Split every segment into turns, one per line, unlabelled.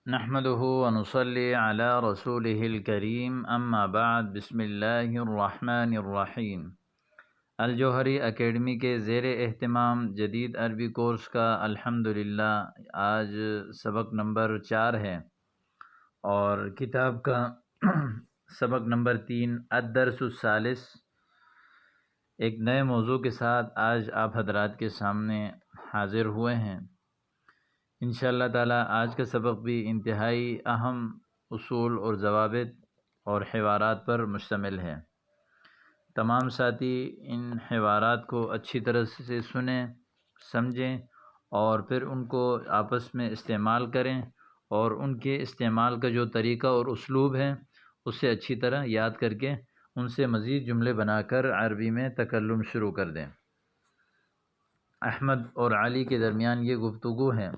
نحمده ونصلي على رسوله الكريم اما بعد بسم اللہ الرحمن الرحیم۔ الجوہری اکیڈمی کے زیر اہتمام جدید عربی کورس کا الحمدللہ آج سبق نمبر 4 ہے اور کتاب کا سبق نمبر 3 الدرس الثالث۔ ایک نئے موضوع کے ساتھ آج آپ حضرات کے سامنے حاضر ہوئے ہیں۔ انشاءاللہ تعالیٰ آج کا سبق بھی انتہائی اہم اصول اور ضوابط اور حوارات پر مشتمل ہے۔ تمام ساتھی ان حوارات کو اچھی طرح سے سنیں، سمجھیں اور پھر ان کو آپس میں استعمال کریں اور ان کے استعمال کا جو طریقہ اور اسلوب ہے اسے اچھی طرح یاد کر کے ان سے مزید جملے بنا کر عربی میں تکلم شروع کر دیں۔ احمد اور علی کے درمیان یہ گفتگو ہے۔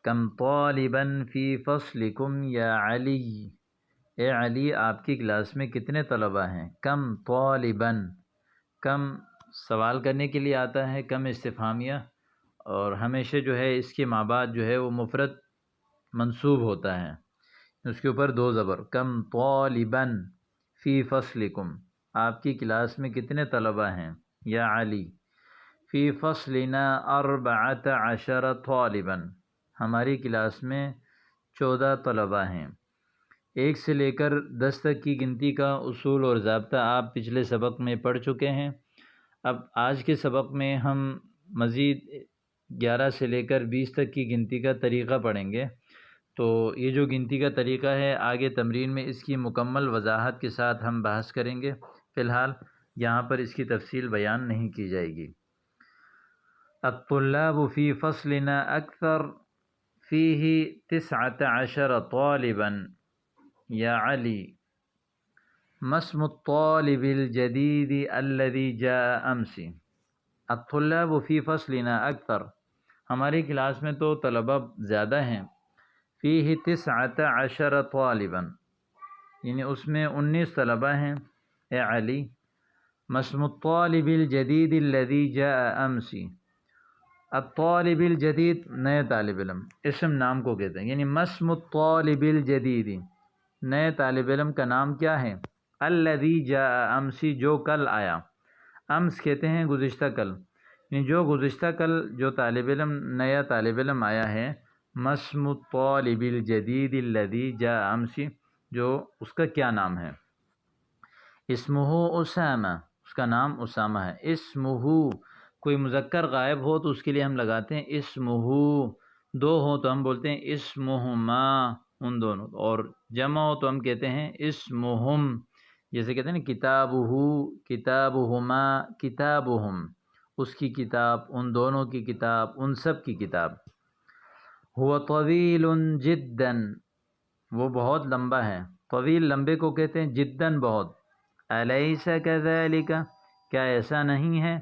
کم طالبا فی فصلکم یا علی، اے علی آپ کی کلاس میں کتنے طلبہ ہیں؟ کم طالبا، کم سوال کرنے کے لیے آتا ہے، کم استفہامیہ، اور ہمیشہ جو ہے اس کے ماں بعد جو ہے وہ مفرد منصوب ہوتا ہے، اس کے اوپر 2 زبر۔ کم طالبا فی فصلکم، آپ کی کلاس میں کتنے طلبہ ہیں؟ یا علی فی فصلنا 14 طالبا، ہماری کلاس میں 14 طلبہ ہیں۔ 1 سے لے کر 10 تک کی گنتی کا اصول اور ضابطہ آپ پچھلے سبق میں پڑھ چکے ہیں۔ اب آج کے سبق میں ہم مزید 11 سے لے کر 20 تک کی گنتی کا طریقہ پڑھیں گے۔ تو یہ جو گنتی کا طریقہ ہے آگے تمرین میں اس کی مکمل وضاحت کے ساتھ ہم بحث کریں گے، فی الحال یہاں پر اس کی تفصیل بیان نہیں کی جائے گی۔ الطلاب فی فصلنا اکثر فیہ 19 طالبا یا علی، ما اسم الطالب الجدید الذی جاء امس؟ الطلاب فی فصلنا اکثر، ہماری کلاس میں تو طلبہ زیادہ ہیں، فیہ 19 طالبا یعنی اس میں 19 طلبہ ہیں، اے علی ما اسم الطالب الجدید الذی جاء امس؟ الطالب الجدید نئے طالب علم، اسم نام کو کہتے ہیں، یعنی ما اسم الطالب الجدید، نئے طالب علم کا نام کیا ہے؟ الذی جاء امس، جو کل آیا۔ امس کہتے ہیں گزشتہ کل، یعنی جو گزشتہ کل جو طالب علم نیا طالب علم آیا ہے، ما اسم الطالب الجدید الذی جاء امس، جو اس کا کیا نام ہے؟ اسمہ اسامہ، اس کا نام اسامہ ہے۔ اسمہ، کوئی مذکر غائب ہو تو اس کے لیے ہم لگاتے ہیں اسمہ، 2 ہو تو ہم بولتے ہیں اسمہما، ان دونوں، اور جمع ہو تو ہم کہتے ہیں اسمہم، جیسے کہتے ہیں نا کتابہ، کتابہما، کتابہم، اس کی کتاب، ان دونوں کی کتاب، ان سب کی کتاب۔ ہوا طویل جدا، وہ بہت لمبا ہے، طویل لمبے کو کہتے ہیں، جداً بہت۔ الیس کذالک، کیا ایسا نہیں ہے؟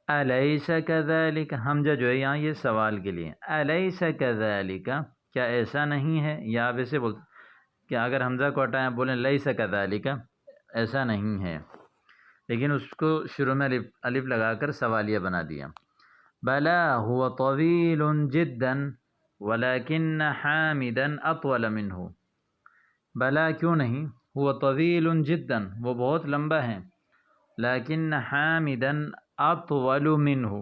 الیس کذالک، حمزہ جو ہے یہاں یہ سوال کے لیے، الیس کذالک، کیا ایسا نہیں ہے؟ یا آپ ایسے بولتے کہ اگر حمزہ کو ہٹائیں بولیں لیس کذالک، ایسا نہیں ہے، لیکن اس کو شروع میں الف لگا کر سوالیہ بنا دیا۔ بلا هو طویل جدا ولكن حامدا اطول منه، بلا کیوں نہیں، هو طویل جدا، وہ بہت لمبا ہے، لیکن حامدا اطول منه،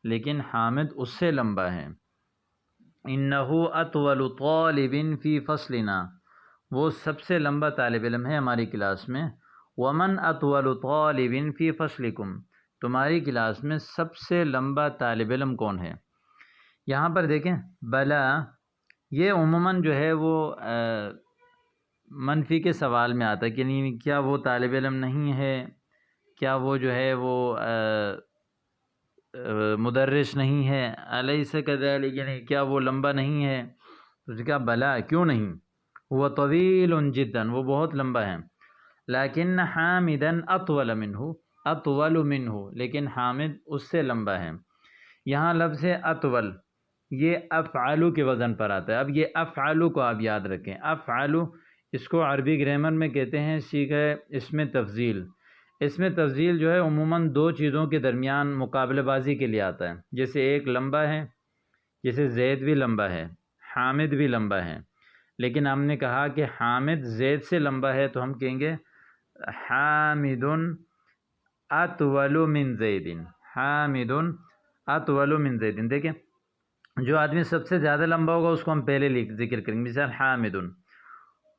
لیکن حامد اس سے لمبا ہے۔ انه اطول طالب فی فصلنا، وہ سب سے لمبا طالب علم ہے ہماری کلاس میں۔ ومن اطول طالب فی فصلکم، تمہاری کلاس میں سب سے لمبا طالب علم کون ہے؟ یہاں پر دیکھیں بلا، یہ عموماً جو ہے وہ منفی کے سوال میں آتا ہے کہ نہیں، کیا وہ طالب علم نہیں ہے، کیا وہ جو ہے وہ مدرس نہیں ہے، الیس کذالک، یعنی کیا وہ لمبا نہیں ہے؟ تو اس نے کہا بلا، کیوں نہیں، وہ طویل جدا، وہ بہت لمبا ہے، لیکن حامدا اطول منہ، اطول منہ، لیکن حامد اس سے لمبا ہے۔ یہاں لفظ اطول یہ افعلو کے وزن پر آتا ہے۔ اب یہ افعلو کو آپ یاد رکھیں، افعلو اس کو عربی گرامر میں کہتے ہیں صیغہ اسم تفضیل۔ اسم تفضیل جو ہے عموماً 2 چیزوں کے درمیان مقابلہ بازی کے لیے آتا ہے، جیسے ایک لمبا ہے، جیسے زید بھی لمبا ہے، حامد بھی لمبا ہے، لیکن ہم نے کہا کہ حامد زید سے لمبا ہے تو ہم کہیں گے حامد اطول من زید، حامد اطول من زید۔ دیکھیں جو آدمی سب سے زیادہ لمبا ہوگا اس کو ہم پہلے ذکر کریں گے، مثال حامد،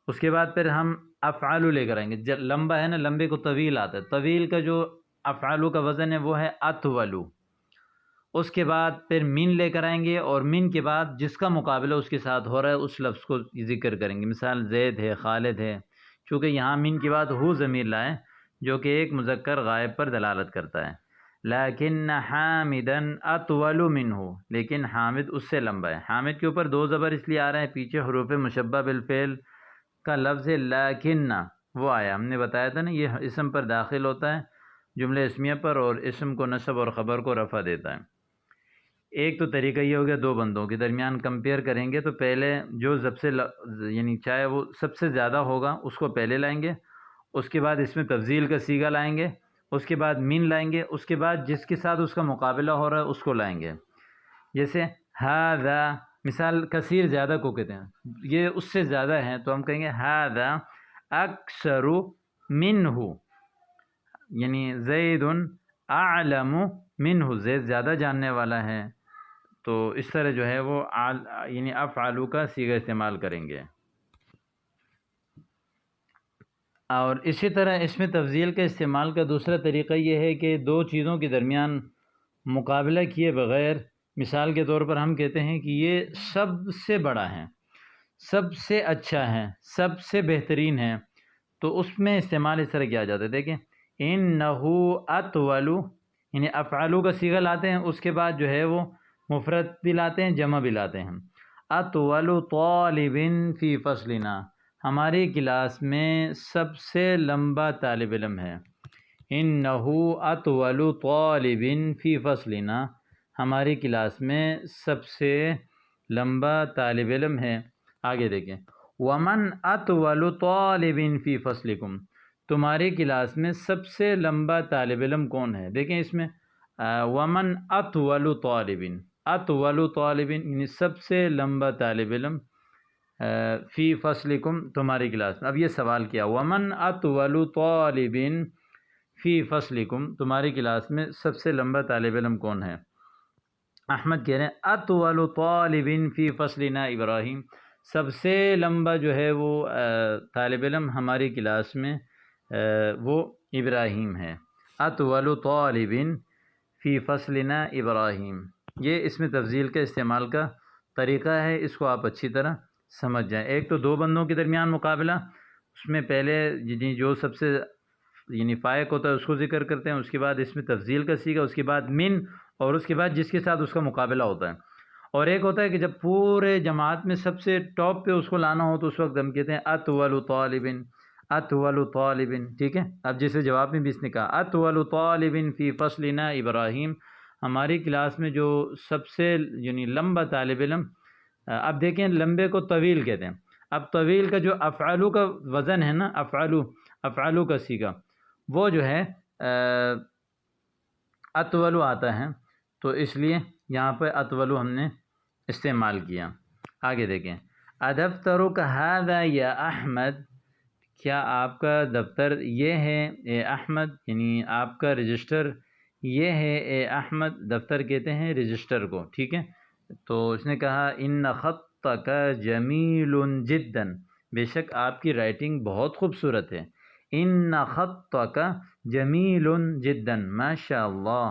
اس کے بعد پھر ہم افعالو لے کر آئیں گے۔ لمبا ہے نا، لمبے کو طویل آتا ہے، طویل کا جو افعالو کا وزن ہے وہ ہے اطولو۔ اس کے بعد پھر من لے کر آئیں گے، اور من کے بعد جس کا مقابلہ اس کے ساتھ ہو رہا ہے اس لفظ کو ذکر کریں گے، مثال زید ہے، خالد ہے، چونکہ یہاں من کے بعد ہو ضمیر لائیں جو کہ ایک مذکر غائب پر دلالت کرتا ہے۔ لیکن حامدا اطول منہ، لیکن حامد اس سے لمبا ہے۔ حامد کے اوپر دو زبر اس لیے آ رہے ہیں، پیچھے حروف مشبہ بالفعل کا لفظ ہے لیکن وہ آیا، ہم نے بتایا تھا نا یہ اسم پر داخل ہوتا ہے، جملہ اسمیہ پر، اور اسم کو نصب اور خبر کو رفع دیتا ہے۔ ایک تو طریقہ یہ ہو گیا دو بندوں کے درمیان کمپیئر کریں گے تو پہلے جو سب سے یعنی چاہے وہ سب سے زیادہ ہوگا اس کو پہلے لائیں گے، اس کے بعد اس میں تفضیل کا صیغہ لائیں گے، اس کے بعد من لائیں گے، اس کے بعد جس کے ساتھ اس کا مقابلہ ہو رہا ہے اس کو لائیں گے۔ جیسے ھذا، مثال کثیر زیادہ کو کہتے ہیں، یہ اس سے زیادہ ہیں تو ہم کہیں گے ھذا اکثر منہ، یعنی زید اعلم منہ، زید زیادہ جاننے والا ہے۔ تو اس طرح جو ہے وہ یعنی افعلوا کا صیغہ استعمال کریں گے۔ اور اسی طرح اس میں تفضیل کا استعمال کا دوسرا طریقہ یہ ہے کہ دو چیزوں کے درمیان مقابلہ کیے بغیر، مثال کے طور پر ہم کہتے ہیں کہ یہ سب سے بڑا ہے، سب سے اچھا ہے، سب سے بہترین ہے، تو اس میں استعمال اس طرح کیا جاتا ہے۔ دیکھیں انہ اطول، یعنی افعلوا کا صیغہ لاتے ہیں، اس کے بعد جو ہے وہ مفرد بھی لاتے ہیں، جمع بھی لاتے ہیں۔ اطول طالب فی فصلنا، ہماری کلاس میں سب سے لمبا طالب علم ہے۔ انہ اطول طالب فی فصلنا، ہماری کلاس میں سب سے لمبا طالب علم ہے۔ آگے دیکھیں ومن اطول طالب فی فصلکم، تمہاری کلاس میں سب سے لمبا طالب علم کون ہے؟ دیکھیں اس میں ومن اطول طالب، اطول طالب یعنی سب سے لمبا طالب علم، فی فصلکم تمہاری کلاس میں۔ اب یہ سوال کیا ومن اطول طالب فی فصلکم، تمہاری کلاس میں سب سے لمبا طالب علم کون ہے؟ احمد کہہ رہے ہیں اطول طالب فی فصلنا ابراہیم، سب سے لمبا جو ہے وہ طالب علم ہماری کلاس میں وہ ابراہیم ہے۔ اطول طالب فی فصلنا ابراہیم، یہ اس میں تفضیل کا استعمال کا طریقہ ہے، اس کو آپ اچھی طرح سمجھ جائیں۔ ایک تو دو بندوں کے درمیان مقابلہ، اس میں پہلے جو سب سے یعنی فائق ہوتا ہے اس کو ذکر کرتے ہیں، اس کے بعد اس میں تفضیل کا صیغہ، اس کے بعد من، اور اس کے بعد جس کے ساتھ اس کا مقابلہ ہوتا ہے۔ اور ایک ہوتا ہے کہ جب پورے جماعت میں سب سے ٹاپ پہ اس کو لانا ہو تو اس وقت ہم کہتے ہیں اطول طالب، اطول طالب، ٹھیک ہے۔ اب جیسے جواب میں بھی اس نے کہا اطول طالب فی فصلنا ابراہیم، ہماری کلاس میں جو سب سے یعنی لمبا طالب علم، اب دیکھیں لمبے کو طویل کہتے ہیں، اب طویل کا جو افعلو کا وزن ہے نا، افعلو کا صیغہ وہ جو ہے اطولو آتا ہے، تو اس لیے یہاں پہ اطولو ہم نے استعمال کیا۔ آگے دیکھیں ادفترک ھذا یا احمد، کیا آپ کا دفتر یہ ہے اے احمد، یعنی آپ کا رجسٹر یہ ہے اے احمد، دفتر کہتے ہیں رجسٹر کو، ٹھیک ہے۔ تو اس نے کہا ان خطک جمیل جدا، بے شک آپ کی رائٹنگ بہت خوبصورت ہے۔ ان خطک جمیل جدا، ماشاء اللہ،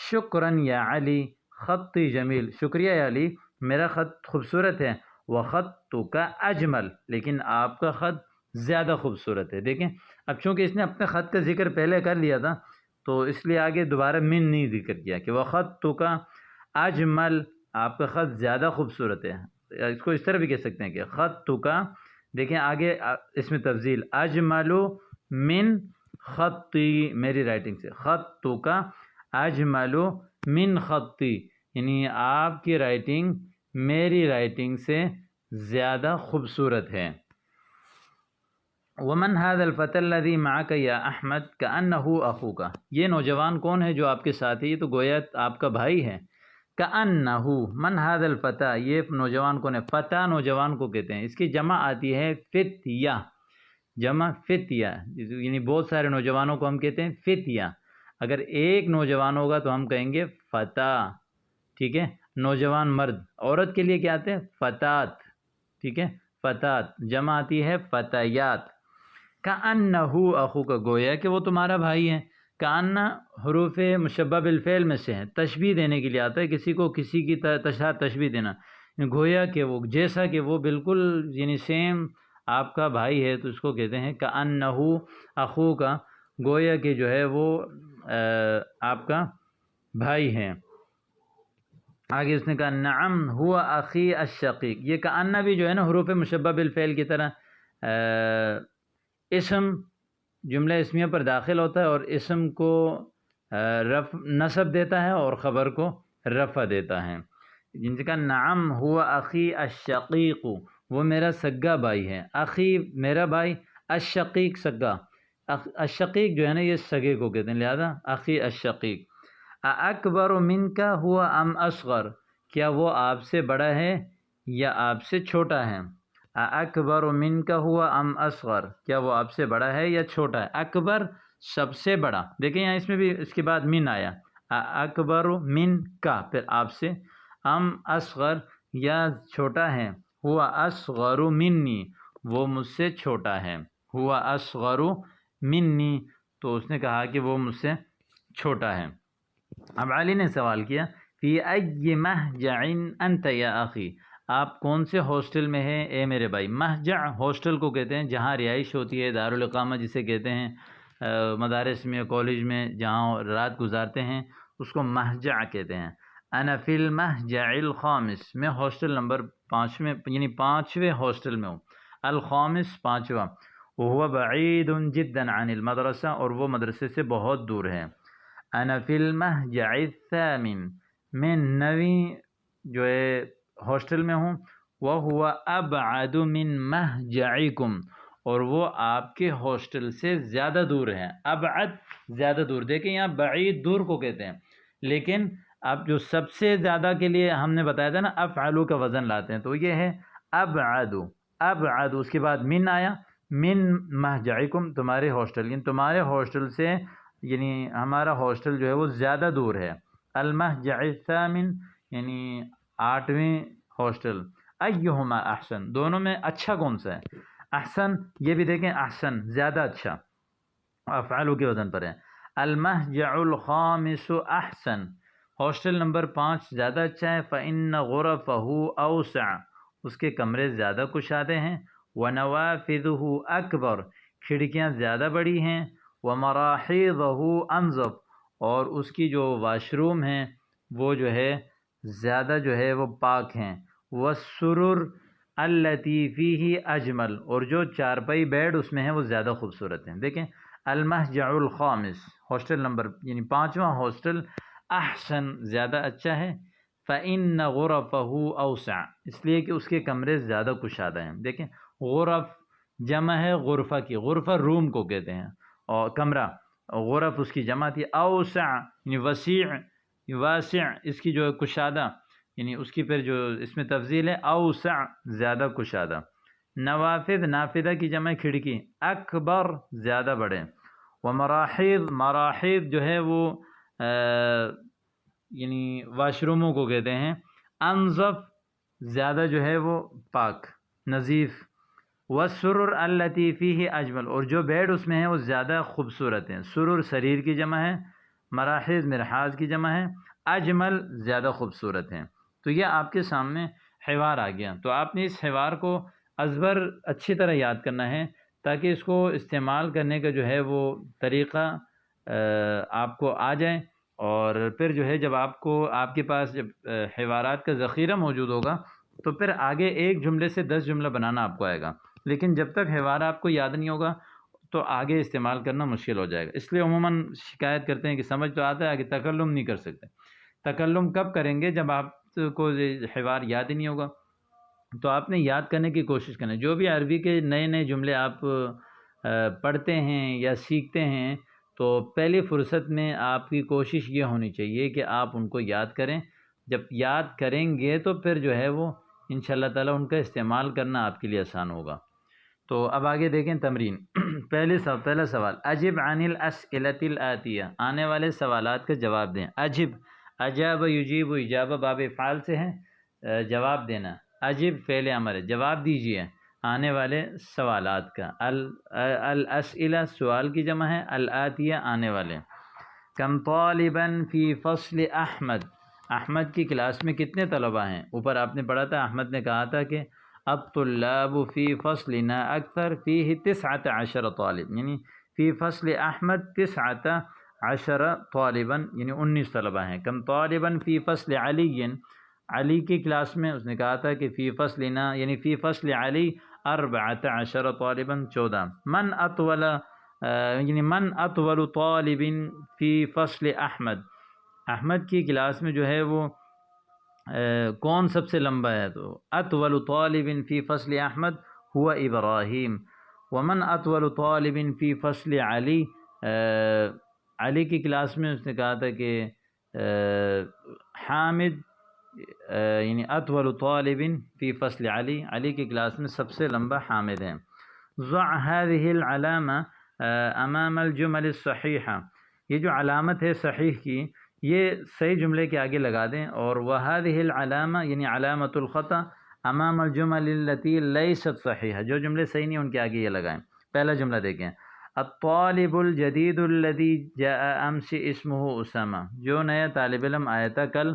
شکرا یا علی، خطی جمیل، شکریہ یا علی، میرا خط خوبصورت ہے، وخطک اجمل، لیکن آپ کا خط زیادہ خوبصورت ہے۔ دیکھیں اب چونکہ اس نے اپنے خط کا ذکر پہلے کر لیا تھا تو اس لیے آگے دوبارہ من نہیں ذکر کیا کہ وخطک اجمل، آپ کا خط زیادہ خوبصورت ہے۔ اس کو اس طرح بھی کہہ سکتے ہیں کہ خطک، دیکھیں آگے اس میں تفضیل، اجمل من خطی، میری رائٹنگ سے، خطک اجمل من خطی، یعنی آپ کی رائٹنگ میری رائٹنگ سے زیادہ خوبصورت ہے۔ ومن هذا الفتى الذي معك يا احمد كأنه اخوك، یہ نوجوان کون ہے جو آپ کے ساتھ ہے؟ یہ تو گویا آپ کا بھائی ہے۔ کأنہ من ھذا الفتى، یہ نوجوان کو نے، فتى نوجوان کو کہتے ہیں، اس کی جمع آتی ہے فتیہ، جمع فتیہ، یعنی بہت سارے نوجوانوں کو ہم کہتے ہیں فتیہ، اگر ایک نوجوان ہوگا تو ہم کہیں گے فتى، ٹھیک ہے، نوجوان مرد، عورت کے لیے کیا آتے ہیں فتات، ٹھیک ہے، فتات، جمع آتی ہے فتیات۔ کأنہ اخوک، گویا کہ وہ تمہارا بھائی ہے، کأن حروف مشبہ بالفعل میں سے ہے، تشبیہ دینے کے لیے آتا ہے، کسی کو کسی کی تشبیہ دینا، گویا کہ وہ، جیسا کہ وہ بالکل یعنی سیم آپ کا بھائی ہے، تو اس کو کہتے ہیں کأنہ اخوک، گویا کہ جو ہے وہ آپ کا بھائی ہے۔ آگے اس نے کہا نعم ہوا اخی الشقیق، یہ کأنہ بھی جو ہے نا حروف مشبہ بالفعل کی طرح اسم جملہ اسمیہ پر داخل ہوتا ہے، اور اسم کو نصب دیتا ہے اور خبر کو رفع دیتا ہے، جن سے کہا نعم ہوا اخی الشقیق، وہ میرا سگا بھائی ہے، اخی میرا بھائی، الشقیق سگا، الشقیق جو ہے نا یہ سگے کو کہتے ہیں، لہذا اخی الشقیق۔ اکبر منک ہوا ام اصغر، کیا وہ آپ سے بڑا ہے یا آپ سے چھوٹا ہے؟ اکبر منک ہوا ام اصغر، کیا وہ آپ سے بڑا ہے یا چھوٹا ہے؟ اکبر سب سے بڑا، دیکھیں یہاں اس میں بھی اس کے بعد من آیا، اکبر من کا، پھر آپ سے، ام اصغر یا چھوٹا ہے، ہوا اصغر منی، وہ مجھ سے چھوٹا ہے، ہوا اصغر منی، تو اس نے کہا کہ وہ مجھ سے چھوٹا ہے۔ اب علی نے سوال کیا فی ای مہجع انت یا اخی، آپ کون سے ہاسٹل میں ہیں اے میرے بھائی؟ مہجع ہاسٹل کو کہتے ہیں جہاں رہائش ہوتی ہے، دارالاقامہ جسے کہتے ہیں، مدارس میں کالج میں جہاں رات گزارتے ہیں اس کو مہجع کہتے ہیں۔ انا فی المہجع الخامس، میں ہاسٹل نمبر 5 میں، یعنی 5ویں ہاسٹل میں ہوں، الخامس 5واں، وہو بعید جدا عن المدرسہ، اور وہ مدرسے سے بہت دور ہے۔ انا فی المہجع الثامن، میں 9ویں جو ہے ہاسٹل میں ہوں، وہو ابعد من مہجعکم، اور وہ آپ کے ہاسٹل سے زیادہ دور ہے، ابعد زیادہ دور، دیکھیں یہاں بعید دور کو کہتے ہیں، لیکن اب جو سب سے زیادہ کے لیے ہم نے بتایا تھا نا افعلو کا وزن لاتے ہیں، تو یہ ہے ابعد، ابعد، اس کے بعد من آیا، من مہجعکم، تمہارے ہاسٹل، یعنی تمہارے ہاسٹل سے، یعنی ہمارا ہاسٹل جو ہے وہ زیادہ دور ہے، المہجع الثامن یعنی 8ویں ہاسٹل، ایہما احسن، دونوں میں اچھا کون سا ہے؟ احسن، یہ بھی دیکھیں احسن زیادہ اچھا، افعالو کے وزن پر ہے۔ المہجع الخامس احسن، ہاسٹل نمبر 5 زیادہ اچھا ہے، فإن غرفہ اوسع، اس کے کمرے زیادہ کشادے ہیں، ونوافذہ اکبر، کھڑکیاں زیادہ بڑی ہیں، ومراحیضہ انظف، اور اس کی جو واش روم ہیں وہ جو ہے زیادہ جو ہے وہ پاک ہیں، والسرر التی فیہ اجمل، اور جو چارپائی بیڈ اس میں ہیں وہ زیادہ خوبصورت ہیں۔ دیکھیں المہجع الخامس ہاسٹل نمبر یعنی 5واں ہاسٹل، احسن زیادہ اچھا ہے، فإن غرفہ اوسع، اس لیے کہ اس کے کمرے زیادہ کشادہ ہیں۔ دیکھیں غرف جمع ہے غرفہ کی، غرفہ روم کو کہتے ہیں، اور کمرہ، غرف اس کی جمع تھی، اوسع یعنی وسیع، واسع اس کی جو ہے کشادہ، یعنی اس کی پھر جو اس میں تفضیل ہے، اوسع زیادہ کشادہ۔ نوافذ، نافذہ کی جمع کھڑکی، اکبر زیادہ بڑے، ومراحیض، مراحیض جو ہے وہ یعنی واش روموں کو کہتے ہیں، انظف زیادہ جو ہے وہ پاک نظیف، والسرر التی فیہ اجمل، اور جو بیڈ اس میں ہیں وہ زیادہ خوبصورت ہیں، سرر سریر کی جمع ہے، مراحیض مرحاض کی جمع ہے، اجمل زیادہ خوبصورت ہیں۔ تو یہ آپ کے سامنے حوار آ گیا، تو آپ نے اس حوار کو ازبر اچھی طرح یاد کرنا ہے تاکہ اس کو استعمال کرنے کا جو ہے وہ طریقہ آپ کو آ جائے، اور پھر جو ہے جب آپ کو آپ کے پاس جب حوارات کا ذخیرہ موجود ہوگا تو پھر آگے ایک جملے سے 10 جملہ بنانا آپ کو آئے گا، لیکن جب تک حوار آپ کو یاد نہیں ہوگا تو آگے استعمال کرنا مشکل ہو جائے گا۔ اس لیے عموماً شکایت کرتے ہیں کہ سمجھ تو آتا ہے آگے تکلم نہیں کر سکتے۔ تکلم کب کریں گے؟ جب آپ کو حوار یاد ہی نہیں ہوگا۔ تو آپ نے یاد کرنے کی کوشش کرنا ہے، جو بھی عربی کے نئے نئے جملے آپ پڑھتے ہیں یا سیکھتے ہیں تو پہلی فرصت میں آپ کی کوشش یہ ہونی چاہیے کہ آپ ان کو یاد کریں، جب یاد کریں گے تو پھر جو ہے وہ انشاءاللہ تعالیٰ ان کا استعمال کرنا آپ کے لیے آسان ہوگا۔ تو اب آگے دیکھیں تمرین۔ پہلا سوال، اجب عن الاسئلۃ الآتیہ، آنے والے سوالات کا جواب دیں۔ اجب، اجاب یجیب اجابہ باب فعال سے ہے، جواب دینا۔ اجب فعل امر ہے، جواب دیجیے آنے والے سوالات کا۔ الاسئلہ سوال کی جمع ہے، الآتیہ آنے والے۔ کم طالبا فی فصل احمد، احمد کی کلاس میں کتنے طلبہ ہیں؟ اوپر آپ نے پڑھا تھا، احمد نے کہا تھا کہ الطلاب فی فصلنا اکثر فیہ 19 طالب، یعنی فی فصل احمد 19 طالبا، یعنی 19 طلبہ ہیں۔ کم طالبا فی فصل علی، علی کی کلاس میں اس نے کہا تھا کہ فی فصلنا یعنی فی فصل علی 14 طالبا، 14۔ من اطول یعنی من اطول طالب فی فصل احمد، احمد کی کلاس میں جو ہے وہ کون سب سے لمبا ہے؟ تو اطول طالب فی فصل احمد ہوا ابراہیم۔ ومن اطول طالب فی فصل علی، علی کی کلاس میں اس نے کہا تھا کہ حامد، یعنی اطول طالب فی فصل علی، علی کی کلاس میں سب سے لمبا حامد ہے۔ ضع هذه العلامہ امام الجمل الصحیحہ، یہ جو علامت ہے صحیح کی، یہ صحیح جملے کے آگے لگا دیں، اور وهذه العلامہ یعنی علامت الخطأ امام الجمل التي ليست صحیحہ، جو جملے صحیح نہیں ان کے آگے یہ لگائیں۔ پہلا جملہ دیکھیں، الطالب الجدید الذي جاء امس اسمه اسامہ، جو نیا طالب علم آیا تھا کل،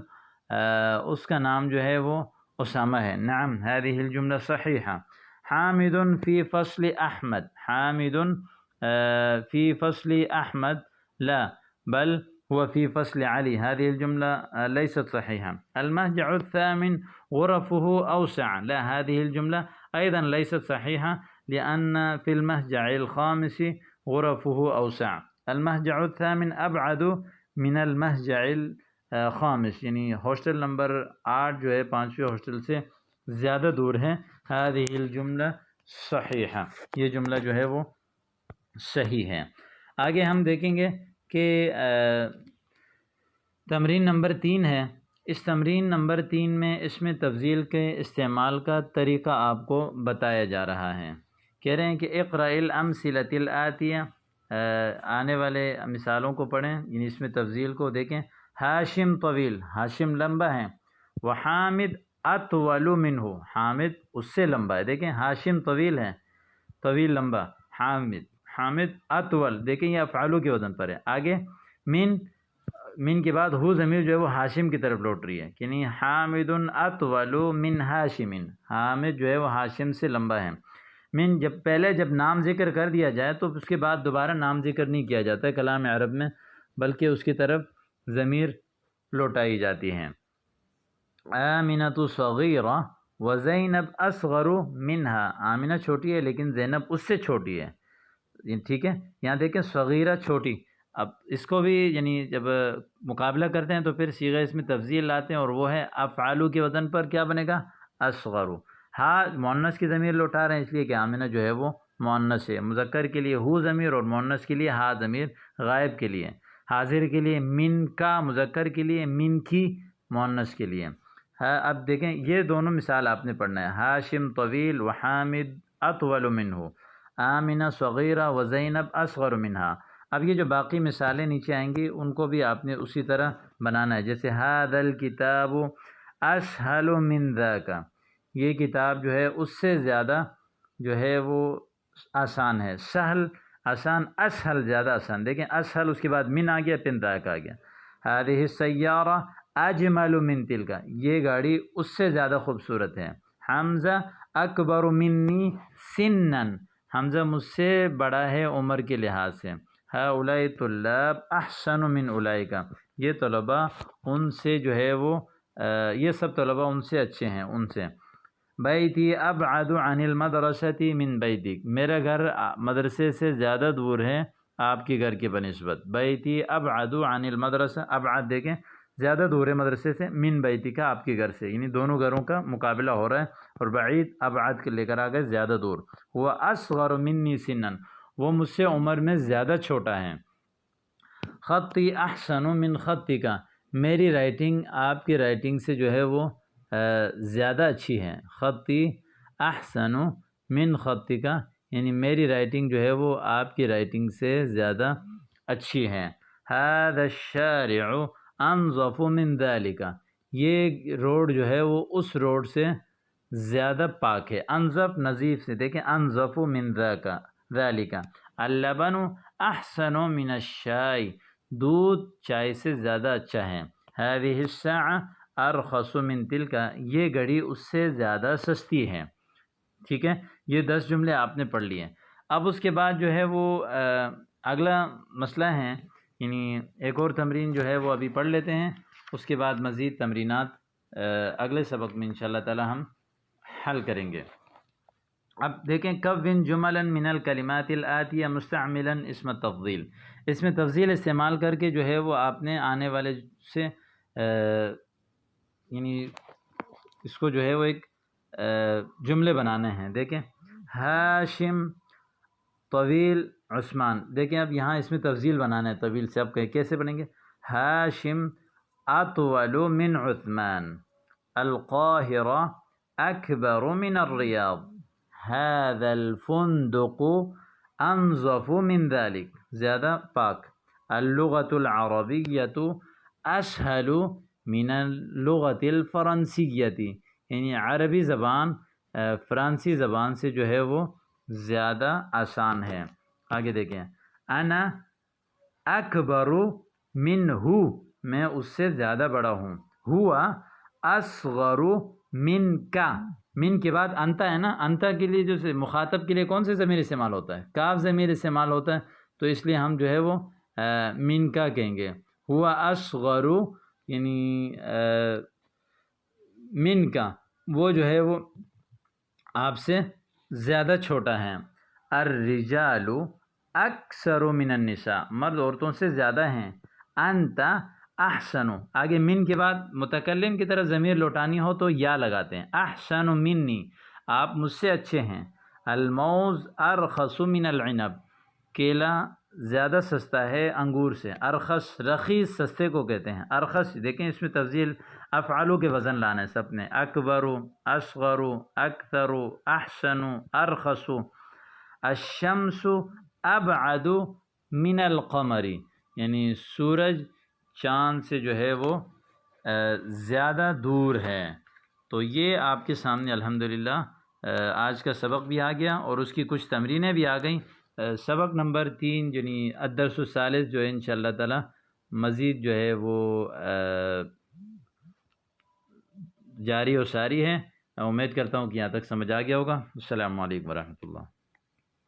اس کا نام جو ہے وہ اسامہ ہے۔ نعم هذه الجملہ صحیحہ۔ حامد فی فصل احمد، حامد فی فصل احمد لا بل هو في فصل علي، هذه الجملة ليست صحيحة۔ المهجع الثامن غرفه أوسع، لا هذه الجملة أيضا ليست صحيحة لأن في المهجع الخامس غرفه أوسع، المهجع الثامن أبعد من المهجع الخامس، یعنی ہاسٹل نمبر 8 جو ہے 5ویں ہاسٹل سے زیادہ دور ہے۔ هذه الجملة صحیحہ، یہ جملہ جو ہے وہ صحیح ہے۔ آگے ہم دیکھیں گے کہ تمرین نمبر 3 ہے۔ اس تمرین نمبر 3 میں اس میں تفضیل کے استعمال کا طریقہ آپ کو بتایا جا رہا ہے۔ کہہ رہے ہیں کہ اقرأ الامثلۃ الآتیہ، آنے والے مثالوں کو پڑھیں، یعنی اس میں تفضیل کو دیکھیں۔ ہاشم طویل، ہاشم لمبا ہے۔ وحامد اطول منہ، حامد اس سے لمبا ہے۔ دیکھیں ہاشم طویل ہے، طویل لمبا، حامد اطول، دیکھیں یہ افعالو کے وزن پر ہے۔ آگے من کے بعد ہو ضمیر جو ہے وہ ہاشم کی طرف لوٹ رہی ہے، یعنی حامد اطول من ہاشم، حامد جو ہے وہ ہاشم سے لمبا ہے۔ من جب نام ذکر کر دیا جائے تو اس کے بعد دوبارہ نام ذکر نہیں کیا جاتا ہے کلام عرب میں، بلکہ اس کی طرف ضمیر لوٹائی جاتی ہیں۔ آمنۃ صغیرہ وزینب اصغر منہا، آمنہ چھوٹی ہے لیکن زینب اس سے چھوٹی ہے، ٹھیک ہے۔ یہاں دیکھیں صغیرہ چھوٹی، اب اس کو بھی یعنی جب مقابلہ کرتے ہیں تو پھر صیغہ اس میں تفضیل لاتے ہیں، اور وہ ہے افعالو کے وزن پر کیا بنے گا؟ اصغر۔ ہاں مؤنث کی ضمیر لوٹا رہے ہیں اس لیے کہ آمنہ جو ہے وہ مؤنث ہے، مذکر کے لیے ہو ضمیر اور مؤنث کے لیے ہا ضمیر، غائب کے لیے، حاضر کے لیے من کا، مذکر کے لیے من کی، مؤنث کے لیے۔ اب دیکھیں یہ دونوں مثال آپ نے پڑھنا ہے، ہاشم طویل وحامد اطول منہ، آمنہ صغیرہ وزینب اصغر منہا۔ اب یہ جو باقی مثالیں نیچے آئیں گی ان کو بھی آپ نے اسی طرح بنانا ہے، جیسے ھذا الکتاب اسہل من ذاک، یہ کتاب جو ہے اس سے زیادہ جو ہے وہ آسان ہے۔ سہل آسان، اسہل زیادہ آسان، دیکھیں اسہل اس کے بعد من آ گیا، پھر ذاک آ گیا۔ ھذہ السیارہ اجمل من تلک، یہ گاڑی اس سے زیادہ خوبصورت ہے۔ حمزہ اکبر منی سنا، حمزہ مجھ سے بڑا ہے عمر کے لحاظ سے۔ ہؤلاء طلاب احسن من اولئک، یہ طلباء ان سے جو ہے وہ یہ سب طلباء ان سے اچھے ہیں، ان سے۔ بیتی ابعد عن المدرسۃ من بیتک، میرا گھر مدرسے سے زیادہ دور ہے آپ کے گھر کے بنسبت۔ بیتی ابعد عن المدرسہ، ابعد دیکھیں زیادہ دور ہے مدرسے سے، من بیتی کا آپ کے گھر سے، یعنی دونوں گھروں کا مقابلہ ہو رہا ہے، اور بعید ابعد کے لے کر آ گئے زیادہ دور۔ وہ اصغر منی سنا، وہ مجھ سے عمر میں زیادہ چھوٹا ہے۔ خطی احسن من خطک، میری رائٹنگ آپ کی رائٹنگ سے جو ہے وہ زیادہ اچھی ہے. خطی احسن من خطک، یعنی میری رائٹنگ جو ہے وہ آپ کی رائٹنگ سے زیادہ اچھی ہے. هذا الشارع انظف من ذلك، یہ روڈ جو ہے وہ اس روڈ سے زیادہ پاک ہے. انظف نظیف سے، دیکھیں انظف من ذلك. اللبن احسن من الشاي، دودھ چائے سے زیادہ اچھا ہے. هذه الساعة ارخص من تلك، یہ گھڑی اس سے زیادہ سستی ہے. ٹھیک ہے، یہ 10 جملے آپ نے پڑھ لیے. اب اس کے بعد جو ہے وہ اگلا مسئلہ ہے، یعنی ایک اور تمرین جو ہے وہ ابھی پڑھ لیتے ہیں، اس کے بعد مزید تمرینات اگلے سبق میں انشاءاللہ تعالی ہم حل کریں گے. اب دیکھیں کون جملا من الکلمات الآتیہ مستعملا اسم تفضیل، اس میں تفضیل استعمال کر کے جو ہے وہ آپ نے آنے والے سے یعنی اس کو جو ہے وہ ایک جملے بنانے ہیں. دیکھیں ہاشم طویل عثمان، دیکھیں اب یہاں اس میں تفضیل بنانا ہے طویل سے. اب کیسے بنیں گے؟ ہاشم اطول من عثمان، القاہرہ اکبر من الریاض، هذا الفندق انظف من ذلك، زیادہ پاک. اللغة العربیة اسهل من اللغة الفرنسیة، یعنی عربی زبان فرانسی زبان سے جو ہے وہ زیادہ آسان ہے. آگے دیکھیں انا اکبر منہ، میں اس سے زیادہ بڑا ہوں. ہوا اصغر منک، من کے بعد انتا ہے نا، انتا کے لیے جو مخاطب کے لیے کون سے ضمیر استعمال ہوتا ہے؟ کاف ضمیر استعمال ہوتا ہے، تو اس لیے ہم جو ہے وہ من کا کہیں گے. ہوا اصغر یعنی من کا، وہ جو ہے وہ آپ سے زیادہ چھوٹا ہے. الرجال اکثر من النساء، مرد عورتوں سے زیادہ ہیں. انت احسن، آگے من کے بعد متکلم کی طرف ضمیر لوٹانی ہو تو یا لگاتے ہیں. احسن منی، آپ مجھ سے اچھے ہیں. الموز ارخص من العنب، کیلا زیادہ سستا ہے انگور سے. ارخص رخیص سستے کو کہتے ہیں. ارخص دیکھیں اس میں تفضیل افعالوں کے وزن لانا ہے سب نے. اکبر، اصغر، اکثر، احسن، ارخص. الشمس ابعد من القمر، یعنی سورج چاند سے جو ہے وہ زیادہ دور ہے. تو یہ آپ کے سامنے الحمدللہ آج کا سبق بھی آ گیا اور اس کی کچھ تمرینیں بھی آ گئیں. سبق نمبر 3 یعنی الدرس الثالث جو ہے انشاءاللہ تعالی مزید جو ہے وہ جاری و ساری ہے. امید کرتا ہوں کہ یہاں تک سمجھ آ گیا ہوگا. السلام علیکم ورحمۃ اللہ.